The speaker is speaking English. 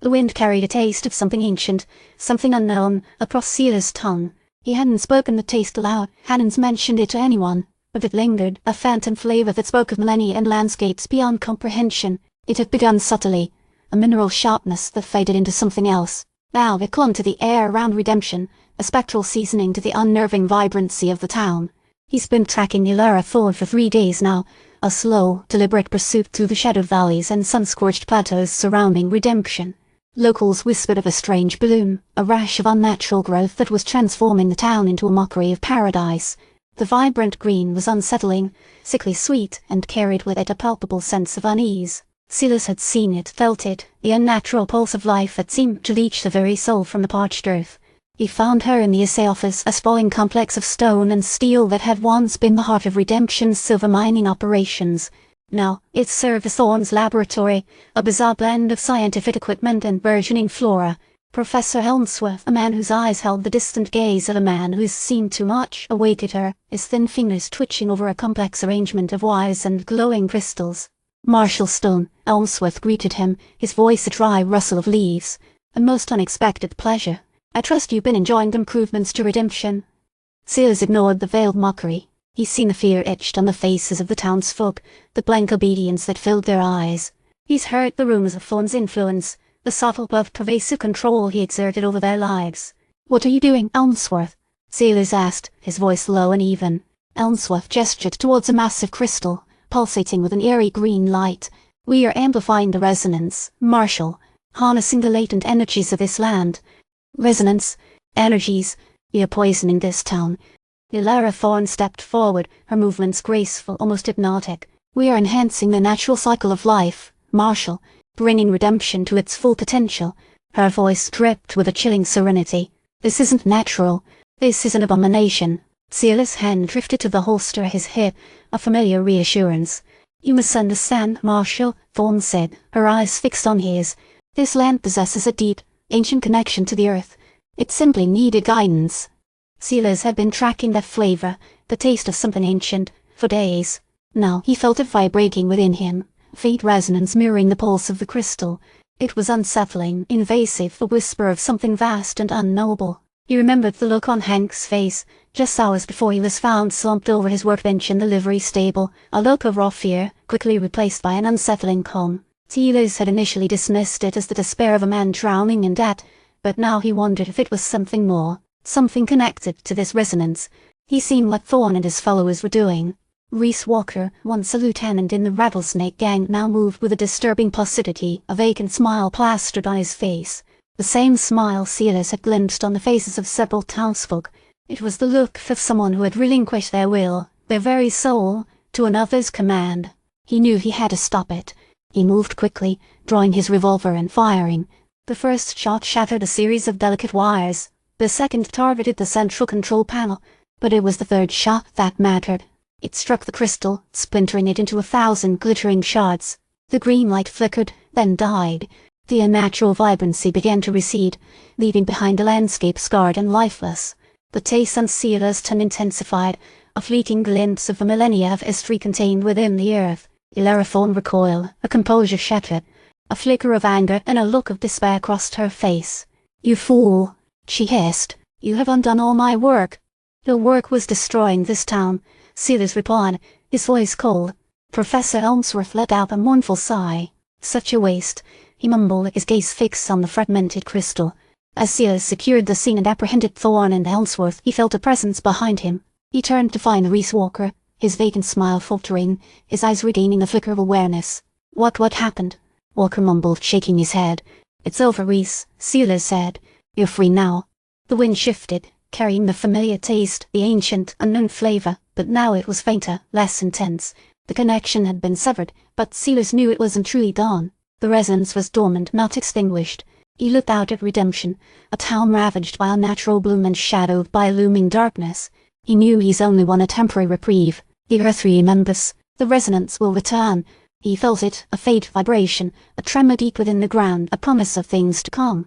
The wind carried a taste of something ancient, something unknown, across Silas' tongue. He hadn't spoken the taste aloud, hadn't mentioned it to anyone, but it lingered, a phantom flavor that spoke of millennia and landscapes beyond comprehension. It had begun subtly, a mineral sharpness that faded into something else. Now it clung to the air around redemption, a spectral seasoning to the unnerving vibrancy of the town. He's been tracking Elara Thorne for 3 days now, a slow, deliberate pursuit through the shadowed valleys and sun-scorched plateaus surrounding redemption. Locals whispered of a strange bloom, a rash of unnatural growth that was transforming the town into a mockery of paradise. The vibrant green was unsettling, sickly sweet, and carried with it a palpable sense of unease. Silas had seen it, felt it, the unnatural pulse of life that seemed to leach the very soul from the parched earth. He found her in the Assay Office, a sprawling complex of stone and steel that had once been the heart of Redemption's silver mining operations. Now, it served as Thorne's laboratory, a bizarre blend of scientific equipment and burgeoning flora. Professor Elmsworth, a man whose eyes held the distant gaze of a man who's seen too much, awaited her, his thin fingers twitching over a complex arrangement of wires and glowing crystals. Marshal Stone, Elmsworth greeted him, his voice a dry rustle of leaves. A most unexpected pleasure. I trust you've been enjoying the improvements to Redemption. Silas ignored the veiled mockery. He'd seen the fear etched on the faces of the townsfolk, the blank obedience that filled their eyes. He's heard the rumors of Thorne's influence, the subtle but pervasive control he exerted over their lives. "What are you doing, Elmsworth?" Silas asked, his voice low and even. Elmsworth gestured towards a massive crystal, pulsating with an eerie green light. "We are amplifying the resonance, Marshal, harnessing the latent energies of this land. Resonance, energies, we are poisoning this town." Elara Thorne stepped forward, her movements graceful, almost hypnotic. "We are enhancing the natural cycle of life, Marshal, bringing redemption to its full potential." Her voice dripped with a chilling serenity. "This isn't natural. This is an abomination." Silas' hand drifted to the holster at his hip, a familiar reassurance. "You must understand, Marshal," Thorne said, her eyes fixed on his. "This land possesses a deep, ancient connection to the earth. It simply needed guidance." Silas had been tracking that flavor, the taste of something ancient, for days. Now he felt it vibrating within him, faint resonance mirroring the pulse of the crystal. It was unsettling, invasive, the whisper of something vast and unknowable. He remembered the look on Hank's face, just hours before he was found slumped over his workbench in the livery stable, a look of raw fear, quickly replaced by an unsettling calm. Silas had initially dismissed it as the despair of a man drowning in debt, but now he wondered if it was something more. Something connected to this resonance. He seen what Thorne and his followers were doing. Reese Walker, once a lieutenant in the Rattlesnake gang, now moved with a disturbing placidity, a vacant smile plastered on his face. The same smile Silas had glimpsed on the faces of several townsfolk. It was the look of someone who had relinquished their will, their very soul, to another's command. He knew he had to stop it. He moved quickly, drawing his revolver and firing. The first shot shattered a series of delicate wires. The second targeted the central control panel, but it was the third shot that mattered. It struck the crystal, splintering it into 1,000 glittering shards. The green light flickered, then died. The unnatural vibrancy began to recede, leaving behind a landscape scarred and lifeless. The taste on Silas' tongue intensified, a fleeting glimpse of the millennia of history contained within the earth. Elara Thorne recoiled, her composure shattered. A flicker of anger and a look of despair crossed her face. "You fool," she hissed. "You have undone all my work." "Your work was destroying this town," Silas replied, his voice cold. Professor Elmsworth let out a mournful sigh. "Such a waste," he mumbled, his gaze fixed on the fragmented crystal. As Silas secured the scene and apprehended Thorne and Elmsworth, he felt a presence behind him. He turned to find Reese Walker, his vacant smile faltering, his eyes regaining a flicker of awareness. What happened?" Walker mumbled, shaking his head. "It's over, Reese," Silas said. "You're free now." The wind shifted, carrying the familiar taste, the ancient, unknown flavor, but now it was fainter, less intense. The connection had been severed, but Silas knew it wasn't truly gone. The resonance was dormant, not extinguished. He looked out at Redemption, a town ravaged by unnatural bloom and shadowed by looming darkness. He knew he's only won a temporary reprieve. The earth remembers. The resonance will return. He felt it, a faint vibration, a tremor deep within the ground, a promise of things to come.